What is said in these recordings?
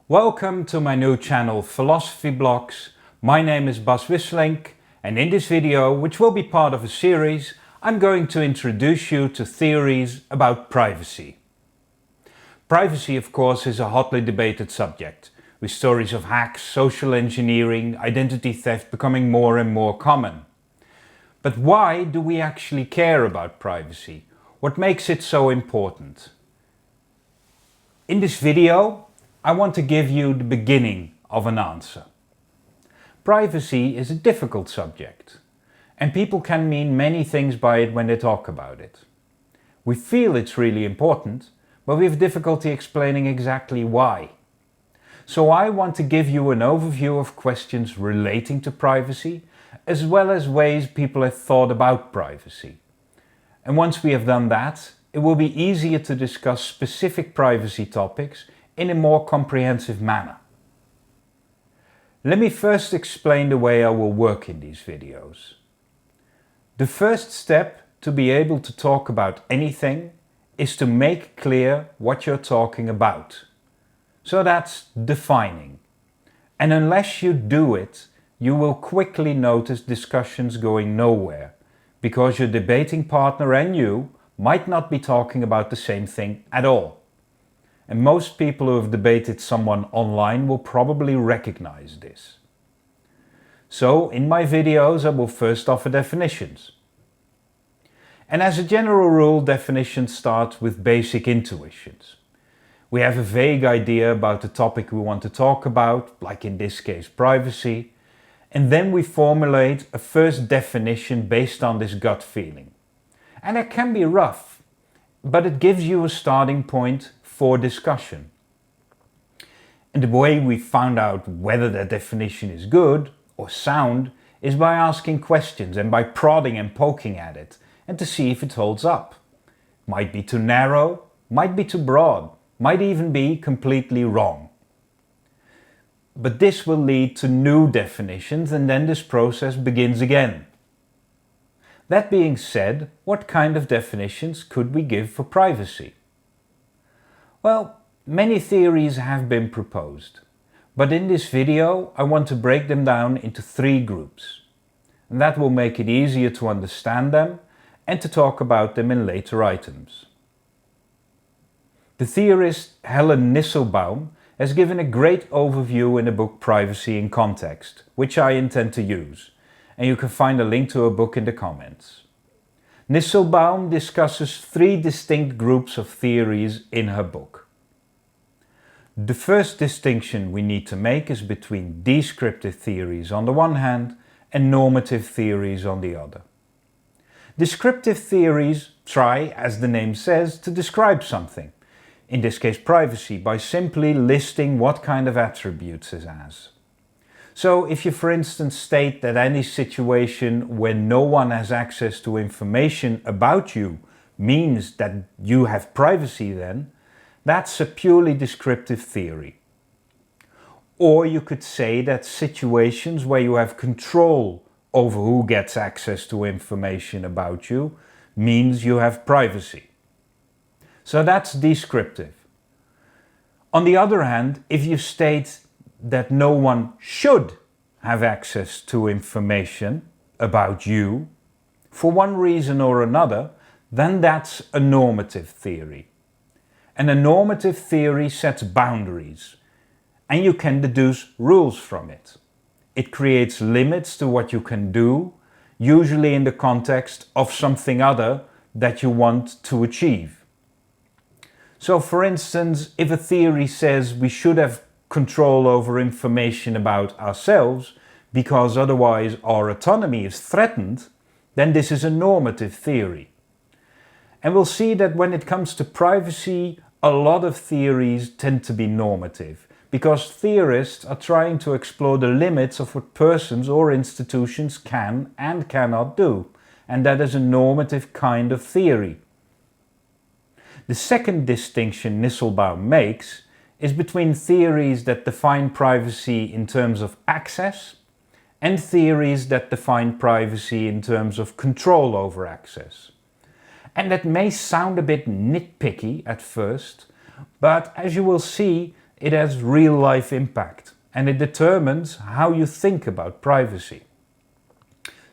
Welcome to my new channel Philosophy Blocks. My name is Bas Wisselink, and in this video, which will be part of a series, I'm going to introduce you to theories about privacy. Privacy, of course, is a hotly debated subject, with stories of hacks, social engineering, identity theft becoming more and more common. But why do we actually care about privacy? What makes it so important? In this video, I want to give you the beginning of an answer. Privacy is a difficult subject, and people can mean many things by it when they talk about it. We feel it's really important, but we have difficulty explaining exactly why. So I want to give you an overview of questions relating to privacy, as well as ways people have thought about privacy. And once we have done that, it will be easier to discuss specific privacy topics in a more comprehensive manner. Let me first explain the way I will work in these videos. The first step to be able to talk about anything is to make clear what you're talking about. So that's defining. And unless you do it, you will quickly notice discussions going nowhere, because your debating partner and you might not be talking about the same thing at all. And most people who have debated someone online will probably recognize this. So in my videos I will first offer definitions. And as a general rule, definitions start with basic intuitions. We have a vague idea about the topic we want to talk about, like in this case privacy, and then we formulate a first definition based on this gut feeling. And it can be rough, but it gives you a starting point for discussion. And the way we found out whether that definition is good or sound is by asking questions and by prodding and poking at it, and to see if it holds up. Might be too narrow, might be too broad, might even be completely wrong. But this will lead to new definitions, and then this process begins again. That being said, what kind of definitions could we give for privacy? Well, many theories have been proposed, but in this video I want to break them down into 3 groups. And that will make it easier to understand them and to talk about them in later items. The theorist Helen Nisselbaum has given a great overview in the book Privacy in Context, which I intend to use, and you can find a link to her book in the comments. Nisselbaum discusses 3 distinct groups of theories in her book. The first distinction we need to make is between descriptive theories on the one hand and normative theories on the other. Descriptive theories try, as the name says, to describe something, in this case privacy, by simply listing what kind of attributes it has. So if you, for instance, state that any situation when no one has access to information about you means that you have privacy, then that's a purely descriptive theory. Or you could say that situations where you have control over who gets access to information about you means you have privacy. So that's descriptive. On the other hand, if you state that no one should have access to information about you for one reason or another, then that's a normative theory. And a normative theory sets boundaries, and you can deduce rules from it. It creates limits to what you can do, usually in the context of something other that you want to achieve. So for instance, if a theory says we should have control over information about ourselves because otherwise our autonomy is threatened, then this is a normative theory. And we'll see that when it comes to privacy, a lot of theories tend to be normative, because theorists are trying to explore the limits of what persons or institutions can and cannot do, and that is a normative kind of theory. The second distinction Nisselbaum makes is between theories that define privacy in terms of access and theories that define privacy in terms of control over access. And that may sound a bit nitpicky at first, but as you will see, it has real-life impact and it determines how you think about privacy.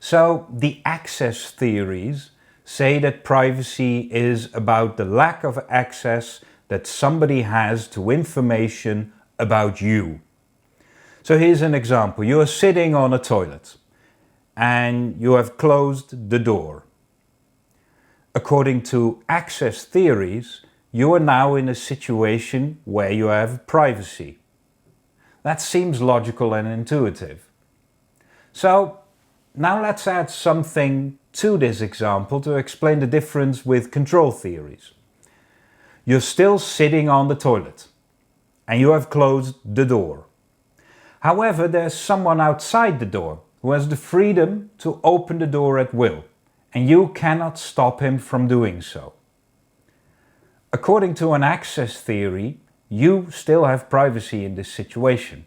So the access theories say that privacy is about the lack of access that somebody has to information about you. So here's an example. You are sitting on a toilet and you have closed the door. According to access theories, you are now in a situation where you have privacy. That seems logical and intuitive. So now let's add something to this example to explain the difference with control theories. You're still sitting on the toilet and you have closed the door. However, there's someone outside the door who has the freedom to open the door at will, and you cannot stop him from doing so. According to an access theory, you still have privacy in this situation.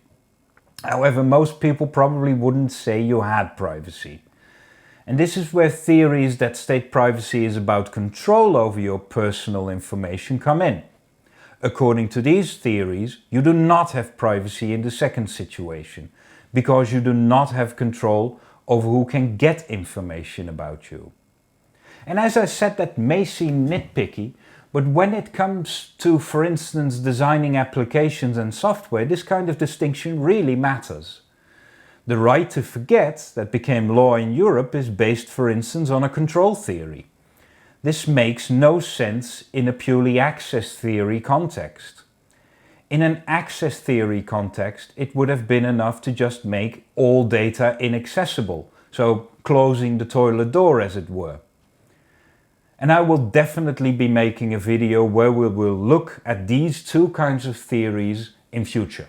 However, most people probably wouldn't say you had privacy. And this is where theories that state privacy is about control over your personal information come in. According to these theories, you do not have privacy in the second situation, because you do not have control over who can get information about you. And as I said, that may seem nitpicky, but when it comes to, for instance, designing applications and software, this kind of distinction really matters. The right to forget that became law in Europe is based, for instance, on a control theory. This makes no sense in a purely access theory context. In an access theory context, it would have been enough to just make all data inaccessible, so closing the toilet door, as it were. And I will definitely be making a video where we will look at these two kinds of theories in future.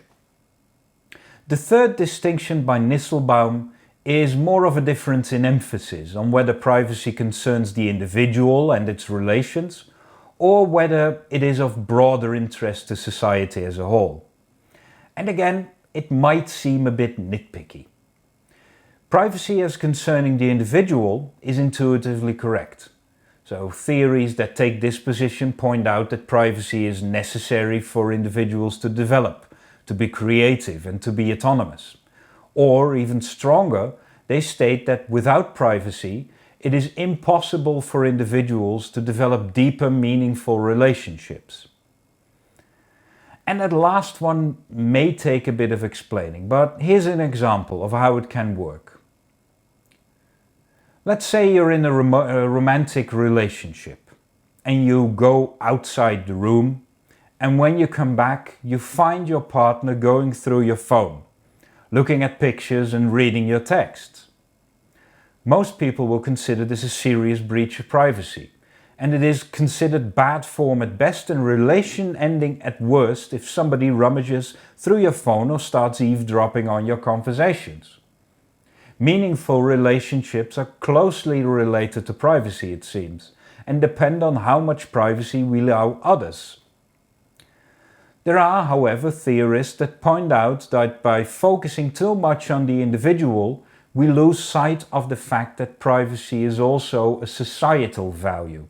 The third distinction by Nisselbaum is more of a difference in emphasis on whether privacy concerns the individual and its relations, or whether it is of broader interest to society as a whole. And again, it might seem a bit nitpicky. Privacy as concerning the individual is intuitively correct. So theories that take this position point out that privacy is necessary for individuals to develop, to be creative and to be autonomous. Or even stronger, they state that without privacy, it is impossible for individuals to develop deeper, meaningful relationships. And that last one may take a bit of explaining, but here's an example of how it can work. Let's say you're in a romantic relationship and you go outside the room, and when you come back, you find your partner going through your phone, looking at pictures and reading your texts. Most people will consider this a serious breach of privacy, and it is considered bad form at best and relation ending at worst if somebody rummages through your phone or starts eavesdropping on your conversations. Meaningful relationships are closely related to privacy, it seems, and depend on how much privacy we allow others. There are, however, theorists that point out that by focusing too much on the individual, we lose sight of the fact that privacy is also a societal value,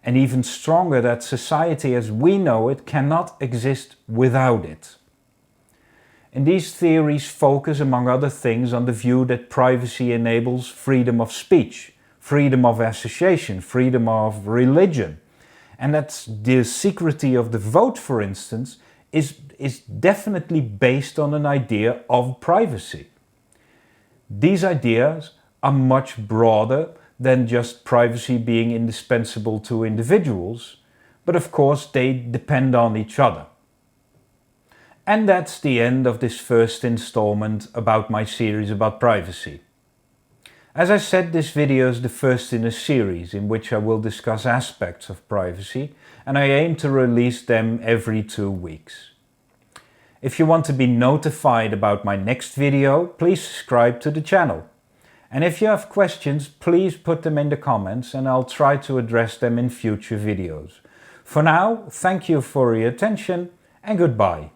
and even stronger, that society as we know it cannot exist without it. And these theories focus, among other things, on the view that privacy enables freedom of speech, freedom of association, freedom of religion, and that the secrecy of the vote, for instance, is definitely based on an idea of privacy. These ideas are much broader than just privacy being indispensable to individuals, but of course they depend on each other. And that's the end of this first installment about my series about privacy. As I said, this video is the first in a series in which I will discuss aspects of privacy, and I aim to release them every 2 weeks. If you want to be notified about my next video, please subscribe to the channel. And if you have questions, please put them in the comments and I'll try to address them in future videos. For now, thank you for your attention and goodbye.